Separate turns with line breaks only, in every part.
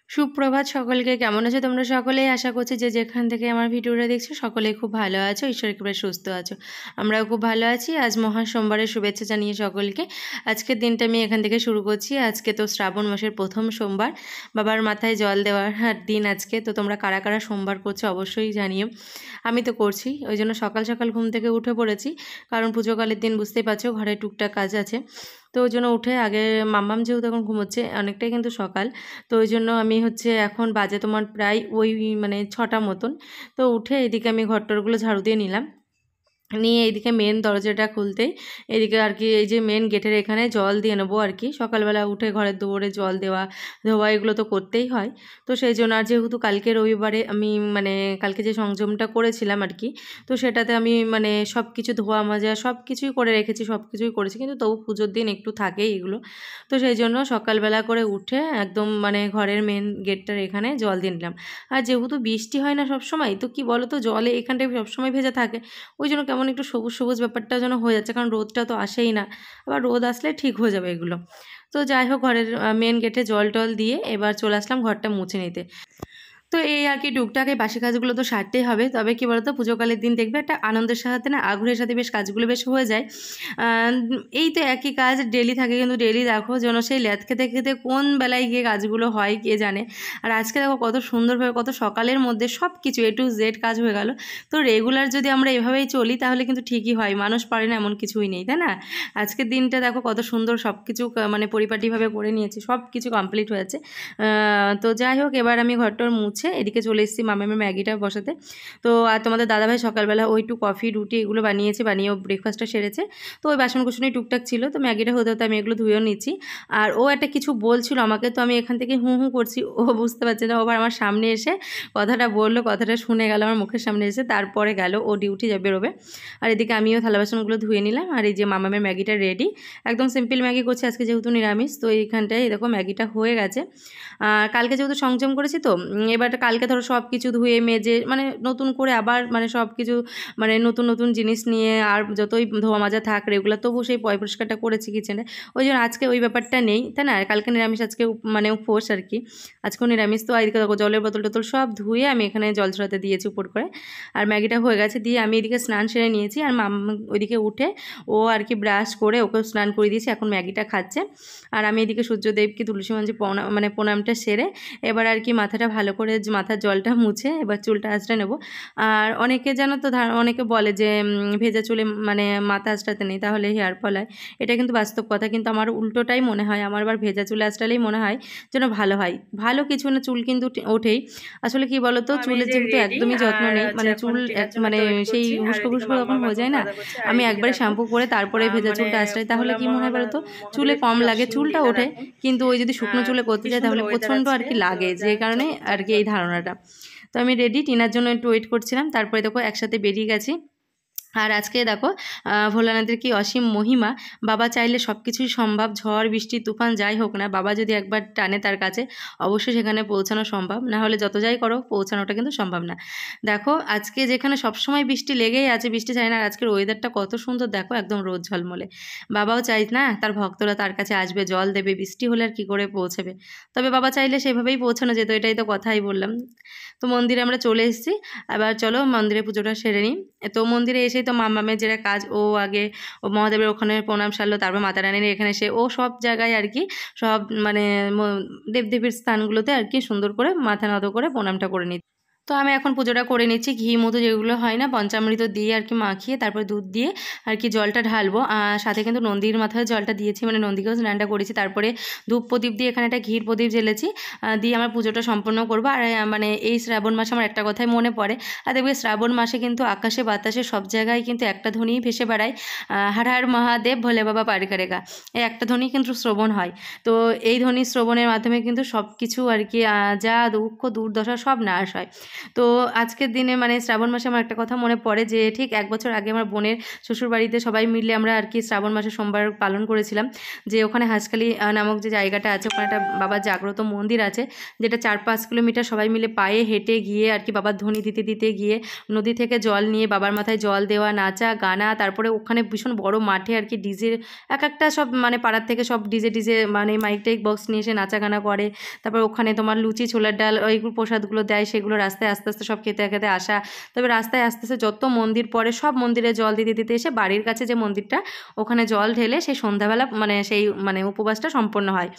সুপ্রভাত সকলকে। কেমন আছো তোমরা সকলেই? আশা করছি যে যেখান থেকে আমার ভিডিওটা দেখছো সকলেই খুব ভালো আছো, ঈশ্বরের কৃপায় সুস্থ আছো। আমরাও খুব ভালো আছি। আজ মহা সোমবারের শুভেচ্ছা জানিয়ে সকলকে আজকের দিনটা আমি এখান থেকে শুরু করছি। আজকে তো শ্রাবণ মাসের প্রথম সোমবার, বাবার মাথায় জল দেওয়ার দিন আজকে। তো তোমরা কারা কারা সোমবার করছো অবশ্যই জানিও। আমি তো করছি, ওই জন্য সকাল সকাল ঘুম থেকে উঠে পড়েছি, কারণ পুজোকালের দিন বুঝতেই পারছো ঘরে টুকটাক কাজ আছে। তো ওই জন্য উঠে আগে মাম্মাম যেহেতু এখন ঘুমোচ্ছে, অনেকটাই কিন্তু সকাল, তো ওই জন্য আমি এখন বাজে তোমার প্রায় ওই মানে 6টা মতন। তো উঠে এদিকে আমি ঘরটরগুলো ঝাড়ু দিয়ে নিলাম, নিয়ে এইদিকে মেন দরজাটা খুলতেই এদিকে আর কি এই যে মেন গেটের এখানে জল দিয়ে নেবো আর কি। সকালবেলা উঠে ঘরের দুয়ারে জল দেওয়া ধোয়া এগুলো তো করতেই হয়। তো সেই জন্য আর যেহেতু কালকে রবিবারে আমি কালকে যে সংযমটা করেছিলাম আর কি, তো সেটাতে আমি সব কিছু ধোয়া মাজা সব কিছুই করে রেখেছি, সব কিছুই করেছি, কিন্তু তবু পুজোর দিন একটু থাকেই এগুলো। তো সেই জন্য সকালবেলা করে উঠে একদম ঘরের মেন গেটটার এখানে জল দিয়ে নিলাম। আর যেহেতু বৃষ্টি হয় না সবসময়, তো কি বলো তো, জলে এখানটায় সবসময় ভেজা থাকে, ওই জন্য কেমন একটু সবুজ সবুজ ব্যাপারটা যেন হয়ে যাচ্ছে, কারণ রোদটা তো আসেই না। আবার রোদ আসলে ঠিক হয়ে যাবে এগুলো। তো যাই হোক, ঘরের মেন গেটে জল টল দিয়ে এবার চলে আসলাম ঘরটা মুছে নিতে। তো এই আর কি টুকটাক এই বাসি কাজগুলো তো সারতেই হবে। তবে কি বলতো, পুজোকালের দিন দেখবে একটা আনন্দের সাথে না আগ্রহের সাথে বেশ কাজগুলো বেশ হয়ে যায়। এই তো একই কাজ ডেলি থাকে, কিন্তু ডেলি দেখো যেন সেই ল্যাদ খেতে খেতে কোন বেলায় গিয়ে কাজগুলো হয় কে জানে। আর আজকে দেখো কত সুন্দরভাবে কত সকালের মধ্যে সব কিছু A to Z কাজ হয়ে গেল। তো রেগুলার যদি আমরা এভাবেই চলি তাহলে কিন্তু ঠিকই হয়, মানুষ পারে না এমন কিছুই নেই, তাই না? আজকের দিনটা দেখো কত সুন্দর সব কিছু পরিপাটিভাবে করে নিয়েছি, সব কিছু কমপ্লিট হয়েছে। তো যাই হোক, এবার আমি ঘরটর মুছে এদিকে চলে এসেছি মামামের ম্যাগিটা বসাতে। তো আর তোমাদের দাদাভাই সকালবেলা ওই একটু কফি রুটি এগুলো বানিয়েছে, বানিয়ে ও ব্রেকফাস্টটা সেরেছে। তো ওই বাসনকুসনই টুকটাক ছিল, তো ম্যাগিটা হতে হতে আমি এগুলো ধুয়েও নিচ্ছি। আর ও একটা কিছু বলছিল আমাকে, তো আমি এখান থেকে হুঁ হুঁ করছি, ও বুঝতে পারছে না। ও আবার আমার সামনে এসে কথাটা বললো, কথাটা শুনে গেল আমার মুখের সামনে এসে, তারপরে গেল ও ডিউটি যাবে বেরোবে। আর এদিকে আমিও থালা বাসনগুলো ধুয়ে নিলাম। আর এই যে মামামের ম্যাগিটা রেডি, একদম সিম্পল ম্যাগি করছি আজকে যেহেতু নিরামিষ। তো এইখানটায় দেখো ম্যাগিটা হয়ে গেছে। আর কালকে যেহেতু সংযম করেছি, তো এবার কালকে ধরো সব কিছু ধুয়ে মেজে নতুন করে আবার সব কিছু নতুন নতুন জিনিস নিয়ে, আর যতই ধোয়া মাজা থাক রেগুলার, তবু সেই পরিষ্কারটা করেছি কিচেনে। ওই জন্য আজকে ওই ব্যাপারটা নেই, তাই না? আর কালকে নিরামিষ, আজকে উপোস আর কি, আজকেও নিরামিষ। তো এদিকে দেখো জলের বোতল টোতল সব ধুয়ে আমি এখানে জল ছড়াতে দিয়েছি উপর করে। আর ম্যাগিটা হয়ে গেছে, দিয়ে আমি এদিকে স্নান সেরে নিয়েছি। আর মাম্মা ওইদিকে উঠে ও আর কি ব্রাশ করে ওকে স্নান করে দিয়েছি, এখন ম্যাগিটা খাচ্ছে। আর আমি এদিকে সূর্যদেবকে তুলসী মঞ্চে প্রণামটা সেরে এবার আর কি মাথাটা ভালো করে মাথার জলটা মুছে এবার চুলটা আঁচড়ে নেব। আর অনেকে জানো তো, অনেকে বলে যে ভেজা চুলে মাথা আঁচড়াতে নেই, তাহলে হেয়ার ফল হয়। এটা কিন্তু বাস্তব কথা, কিন্তু আমার উল্টোটাই মনে হয়। আমার আবার ভেজা চুলে আঁচড়ালেই মনে হয় যেন ভালো হয়। ভালো কিছু না, চুল কিন্তু ওঠেই। আসলে কি বলতো, চুলের যেহেতু একদমই যত্ন নেই, চুল সেই উস্কো খুস্কো যখন হয়ে যায় না, আমি একবারে শ্যাম্পু করে তারপরে ভেজা চুলটা আঁচড়াই, তাহলে কি মনে হয় বলতো, চুলে কম লাগে, চুলটা ওঠে। কিন্তু ওই যদি শুকনো চুলে করতে যাই তাহলে প্রচণ্ড আর কি লাগে, যে কারণে আর কি এই ধারণাটা। তো আমি রেডি, টিনার জন্য একটু ওয়েট করছিলাম, তারপরে দেখো একসাথে বেরিয়ে গেছি। আর আজকে দেখো ভোলানাথের কি অসীম মহিমা, বাবা চাইলে সব কিছুই সম্ভব। ঝড় বৃষ্টি তুফান যাই হোক না, বাবা যদি একবার টানে তার কাছে, অবশ্যই সেখানে পৌঁছানো সম্ভব। না হলে যত যাই করো পৌঁছানোটা কিন্তু সম্ভব না। দেখো আজকে যেখানে সবসময় বৃষ্টি লেগেই আছে, বৃষ্টি চাই না, আর আজকের ওয়েদারটা কত সুন্দর দেখো, একদম রোদ ঝলমলে। বাবাও চাই না তার ভক্তরা তার কাছে আসবে, জল দেবে, বৃষ্টি হলে আর কী করে পৌঁছাবে। তবে বাবা চাইলে সেভাবেই পৌঁছানো যেত, এটাই তো কথাই বললাম। তো মন্দিরে আমরা চলে এসেছি, এবার চলো মন্দিরে পুজোটা সেরে নিই। তো মন্দিরে এসেই তো মামামের যেটা কাজ, ও আগে ও মহাদেবের ওখানে প্রণাম সারলো, তারপর মাতা রানীর এখানে এসে ও সব জায়গায় আর কি সব দেবদেবীর স্থানগুলোতে আর কি সুন্দর করে মাথা নত করে প্রণামটা করে নিই। তো আমি এখন পুজোটা করে নিচ্ছি, ঘি মধু যেগুলো হয় না পঞ্চামৃত দিয়ে আর কি মাখিয়ে, তারপরে দুধ দিয়ে আর কি জলটা ঢালবো। আর সাথে কিন্তু নন্দীর মাথায় জলটা দিয়েছি, নন্দীকেও স্নানটা করেছি। তারপরে ধূপ প্রদীপ দিয়ে এখানে একটা ঘির প্রদীপ জ্বেলেছি, দিয়ে আমার পুজোটা সম্পন্ন করবো। আর এই শ্রাবণ মাসে আমার একটা কথাই মনে পড়ে। আর দেখবে শ্রাবণ মাসে কিন্তু আকাশে বাতাসে সব জায়গায় কিন্তু একটা ধ্বনিই ভেসে বেড়ায়, হর হর মহাদেব ভোলে বাবা পার করেগা, এই একটা ধ্বনি কিন্তু শ্রবণ হয়। তো এই ধ্বনি শ্রবণের মাধ্যমে কিন্তু সব কিছু আর কি যা দুঃখ দুর্দশা সব নাশ হয়। তো আজকের দিনে মানে শ্রাবণ মাসে আমার একটা কথা মনে পড়ে যে ঠিক 1 বছর আগে আমার বোনের শ্বশুরবাড়িতে সবাই মিলে আমরা আর কি শ্রাবণ মাসে সোমবার পালন করেছিলাম। যে ওখানে হাঁসখালি নামক যে জায়গাটা আছে ওখানে একটা বাবার জাগ্রত মন্দির আছে, যেটা 4-5 কিলোমিটার সবাই মিলে পায়ে হেঁটে গিয়ে আর কি বাবার ধ্বনি দিতে দিতে গিয়ে নদী থেকে জল নিয়ে বাবার মাথায় জল দেওয়া, নাচা গানা, তারপরে ওখানে ভীষণ বড় মাঠে আর কি ডিজে এক একটা সব মানে পাড়ার থেকে সব ডিজে ডিজে মানে মাইক টাইক বক্স নিয়ে এসে নাচা গানা করে। তারপর ওখানে তোমার লুচি ছোলার ডাল ওই প্রসাদগুলো দেয়, সেগুলো রাস্তায় আস্তে আস্তে সব খেতে খেতে আসা। তবে রাস্তায় আস্তে আস্তে যত মন্দির পড়ে সব মন্দিরে জল দিতে দিতে এসে বাড়ির কাছে যে মন্দিরটা ওখানে জল ঢেলে সেই সন্ধ্যাবেলা মানে সেই মানে উপবাসটা সম্পন্ন হয়।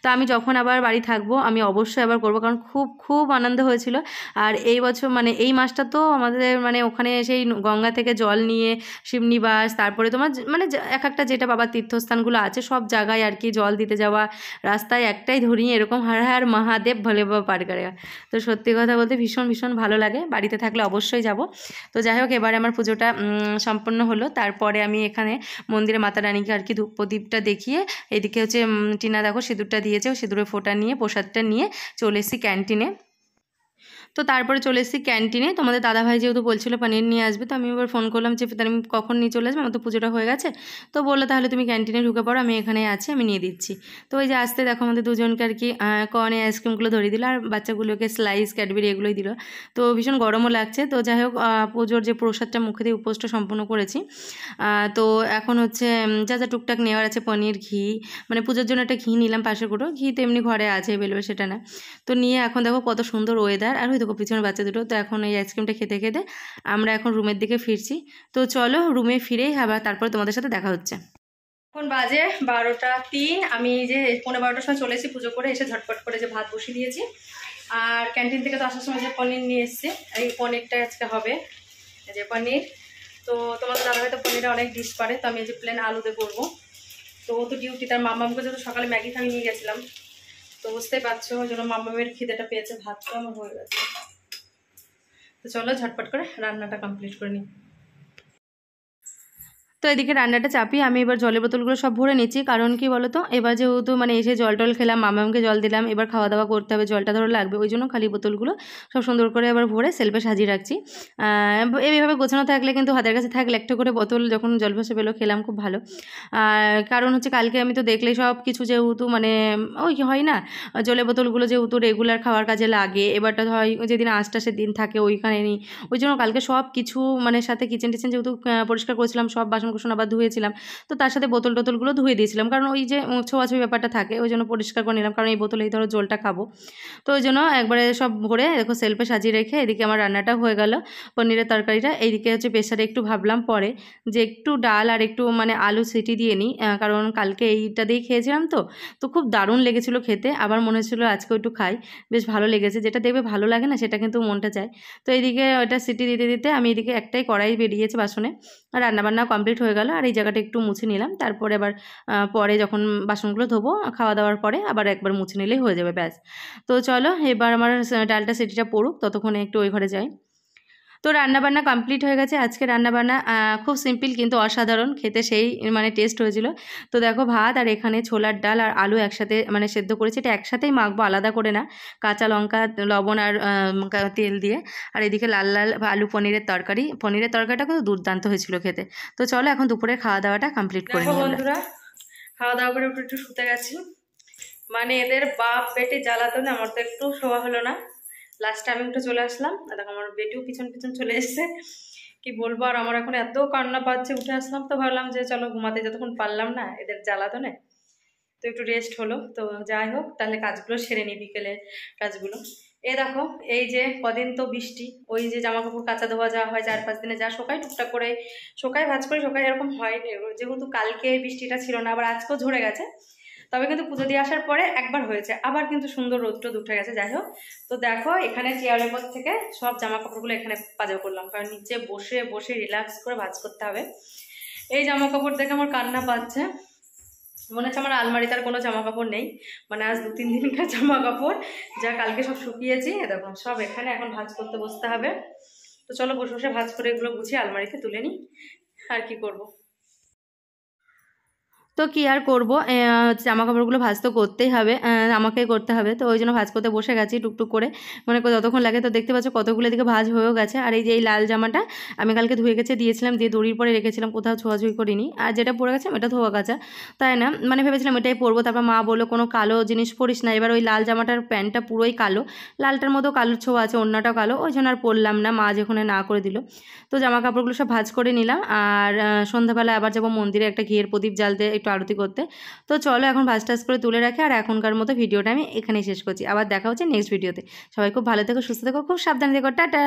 তো আমি যখন আবার বাড়ি থাকবো আমি অবশ্যই আবার করবো, কারণ খুব খুব আনন্দ হয়েছিল। আর এই বছর মানে এই মাসটা তো আমাদের মানে ওখানে সেই গঙ্গা থেকে জল নিয়ে শিবনিবাস, তারপরে তোমার মানে এক একটা যেটা বাবার তীর্থস্থানগুলো আছে সব জায়গায় আর কি জল দিতে যাওয়া, রাস্তায় একটাই ধরি এরকম হর হর মহাদেব ভোলে বাবা পার করেগা। তো সত্যি কথা বলতে ভীষণ ভীষণ ভালো লাগে, বাড়িতে থাকলে অবশ্যই যাব। তো যাই হোক এবারে আমার পুজোটা সম্পন্ন হলো। তারপরে আমি এখানে মন্দিরে মাতা রানীকে আর কি ধূপ প্রদীপটা দেখিয়ে এদিকে হচ্ছে টিনা দেখো সিঁদুরটা দিয়েছে, সিঁদুরের ফোঁটা নিয়ে প্রসাদটা নিয়ে চলে এসেছি ক্যান্টিনে। তো তারপরে চলে এসেছি ক্যান্টিনে। তোমাদের দাদাভাই যেহেতু বলছিল পনির নিয়ে আসবে, তো আমি এবার ফোন করলাম যে আমি কখন নিয়ে চলে আসবো, আমার তো পুজোটা হয়ে গেছে। তো বললো তাহলে তুমি ক্যান্টিনে ঢুকে পড়ো, আমি এখানে আছি, আমি নিয়ে দিচ্ছি। তো ওই যে আসতে দেখো আমাদের দুজনকে আর কি কর্নে আইসক্রিমগুলো ধরিয়ে দিল, আর বাচ্চাগুলোকে স্লাইস ক্যাডবেরি এগুলোই দিল। তো ভীষণ গরমও লাগছে। তো যাই হোক পুজোর যে প্রসাদটা মুখে দিয়ে উপোসটা সম্পূর্ণ করেছি। তো এখন হচ্ছে যা যা টুকটাক নেওয়ার আছে, পনির, ঘি, মানে পুজোর জন্য একটা ঘি নিলাম 500 গুঁড়ো, ঘি তো এমনি ঘরে আছে বেলবে সেটা না। তো নিয়ে এখন দেখো কত সুন্দর ওয়েদার, আর ওই দেখো পিছনে বাচ্চা দুটো। তো এখন এই আইসক্রিমটা খেতে খেতে আমরা এখন রুমের দিকে ফিরছি। তো চলো রুমে ফিরেই আবার তারপরে তোমাদের সাথে দেখা হচ্ছে। এখন বাজে 12টা 3, আমি এই যে 11:15টার সময় চলে এসেছি পুজো করে, এসে ঝটপট করে যে ভাত বসিয়ে দিয়েছি। আর ক্যান্টিন থেকে তো আসার সময় যে পনির নিয়ে এসেছি, এই পনিরটা আজকে হবে যে পনির। তো তোমাদের দাদাভাই তো পনিরে অনেক ডিশ পারে, তো আমি এই যে প্লেন আলুতে করবো। তো ও তো ডিউটি, তার মামামকে যেহেতু সকালে ম্যাগি খাই নিয়ে গেছিলাম, তো বুঝতেই পারছো ওই জন্য মামামের খিদেটা পেয়েছে, ভাতটা আমার হয়ে গেছে। তো চলো ঝটপট করে রান্নাটা কমপ্লিট করে নিই। তো এদিকে রান্নাটা চাপিয়ে আমি এবার জলের বোতলগুলো সব ভরে নিচ্ছি, কারণ কি বলো তো এবার যেহেতু মানে এসে জল টল খেলাম, মামামকে জল দিলাম, এবার খাওয়া দাওয়া করতে হবে, জলটা ধরো লাগবে, ওই জন্য খালি বোতলগুলো সব সুন্দর করে এবার ভরে সেলফে সাজিয়ে রাখছি। এইভাবে গোছানো থাকলে কিন্তু হাতের কাছে থাকলে একটা করে বোতল যখন জল ভেসে পেলো খেলাম, খুব ভালো। কারণ হচ্ছে কালকে আমি তো দেখলেই সব কিছু যেহেতু মানে ওই হয় না, জলের বোতলগুলো যেহেতু রেগুলার খাওয়ার কাজে লাগে, এবারটা হয় যেদিন আঁশটা সেদিন থাকে ওইখানে নিই, ওই জন্য কালকে সব কিছু মানে সাথে কিচেন টিচেন যেহেতু পরিষ্কার করেছিলাম, সব বাসনকুসন আবার ধুয়েছিলাম, তো তার সাথে বোতল টোতলগুলো ধুয়ে দিয়েছিলাম, কারণ ওই যে ছোঁয়াছুঁই ব্যাপারটা থাকে, ওই জন্য পরিষ্কার করে নিলাম, কারণ এই বোতলে এই ধরো জলটা খাবো। তো ওই জন্য একবারে সব ভরে দেখো সেলফে সাজিয়ে রেখে এদিকে আমার রান্নাটা হয়ে গেল, পনিরের তরকারিটা। এইদিকে হচ্ছে প্রেসারে একটু ভাবলাম পরে যে একটু ডাল আর একটু মানে আলু সিটি দিয়ে নিই, কারণ কালকে এইটা দিয়েই খেয়েছিলাম, তো তো খুব দারুণ লেগেছিলো খেতে, আবার মনে হচ্ছিলো আজকে একটু খাই, বেশ ভালো লেগেছে। যেটা দেখবে ভালো লাগে না সেটা কিন্তু মনটা চায়। তো এইদিকে ওটা সিটি দিতে দিতে আমি এদিকে একটাই কড়াই বেরিয়েছে বাসনে, আর রান্নাবান্না কমপ্লিট হয়ে গেল। আর এই জায়গাটা একটু মুছে নিলাম, তারপরে আবার পরে যখন বাসনগুলো ধোবো খাওয়া দাওয়ার পরে আবার একবার মুছে নিলেই হয়ে যাবে, ব্যাস। তো চলো এবার আমার ডালটা সিটিটা পড়ুক, ততক্ষণে একটু ওই ঘরে যাই। তো রান্নাবান্না কমপ্লিট হয়ে গেছে। আজকে রান্নাবান্না খুব সিম্পল কিন্তু অসাধারণ খেতে, সেই মানে টেস্ট হয়েছিল। তো দেখো ভাত আর এখানে ছোলার ডাল আর আলু একসাথে মানে সেদ্ধ করেছি, এটা একসাথেই মাখবো, আলাদা করে না, কাঁচা লঙ্কা লবণ আর তেল দিয়ে। আর এদিকে লাল লাল আলু পনিরের তরকারি, পনিরের তরকারিটা কিন্তু দুর্দান্ত হয়েছিল খেতে। তো চলো এখন দুপুরে খাওয়া দাওয়াটা কমপ্লিট করে নিই বন্ধুরা। খাওয়া দাওয়া করে একটু শুতে গেছি, মানে এদের বাপ পেটে জ্বালাতনে আমার তো একটু শোয়া হলো না। লাস্টে আমি একটু চলে আসলাম, দেখো আমার বেটিও পিছন পিছন চলে এসছে, কি বলবো। আর আমার এখন এত কান্না পাচ্ছে, উঠে আসলাম, তো ভাবলাম যে চলো ঘুমাতে, যতক্ষণ পারলাম না এদের জ্বালাতনে, তো একটু রেস্ট হলো। তো যাই হোক তাহলে কাজগুলো সেরে নিই, বিকেলের কাজগুলো। এ দেখো এই যে কদিন তো বৃষ্টি, ওই যে জামা কাপড় কাচা ধোয়া যাওয়া হয় 4-5 দিনে, যা শোকায় টুকটাক করে শোকায়, ভাজ করে শোকায়, এরকম হয়নি। যেহেতু কালকে বৃষ্টিটা ছিল না, আবার আজকেও ঝরে গেছে, তবে কিন্তু পুজো দিয়ে আসার পরে একবার হয়েছে, আবার কিন্তু সুন্দর রোদ টোদ উঠে গেছে। যাই হোক, তো দেখো এখানে চেয়ারের পর থেকে সব জামা কাপড়গুলো এখানে পাজা করলাম, কারণ নিচে বসে বসে রিল্যাক্স করে ভাজ করতে হবে। এই জামা কাপড় দেখে আমার কান্না পাচ্ছে, মনে হচ্ছে আমার আলমারিতে আর কোনো জামা কাপড় নেই, মানে আজ 2-3 দিনকার জামা কাপড় যা কালকে সব শুকিয়েছি, দেখো সব এখানে এখন ভাজ করতে বসতে হবে। তো চলো বসে বসে ভাজ করে এগুলো গুছিয়ে আলমারিতে তুলে নিই, আর কি করব। তো কী আর করবো, জামা কাপড়গুলো ভাঁজ তো করতেই হবে, আমাকেই করতে হবে। তো ওই জন্য ভাঁজ করতে বসে গেছি টুকটুক করে, মনে করে যতক্ষণ লাগে। তো দেখতে পাচ্ছ কতগুলো দিকে ভাঁজ হয়েও গেছে। আর এই যে এই লাল জামাটা আমি কালকে ধুয়ে গেছে দিয়েছিলাম, দিয়ে দড়ির পরে রেখেছিলাম, কোথাও ছোঁয়াছুঁই করিনি। আর যেটা পরে গেছে এটা ধোয়া কাচা, তাই না, মানে ভেবেছিলাম এটাই পরবো। তারপর মা বললো কোনো কালো জিনিস পরিস না। এবার ওই লাল জামাটার প্যান্টটা পুরোই কালো, লালটার মতো কালোর ছোঁয়া আছে, অন্যটাও কালো, ওই জন্য আর পরলাম না, মা যখন না করে দিল। তো জামা কাপড়গুলো সব ভাঁজ করে নিলাম। আর সন্ধ্যাবেলা আবার যাবো মন্দিরে একটা ঘিয়ের প্রদীপ জ্বালতে, একটু আরতি করতে। তো চলো এখন ভাঁজ টাজ করে তুলে রাখি। আর এখনকার মতো ভিডিওটা আমি এখানেই শেষ করছি। আবার দেখা হচ্ছে নেক্সট ভিডিওতে। সবাই খুব ভালো থেকো, সুস্থ থেকো, খুব সাবধানে থেকো, টাটা।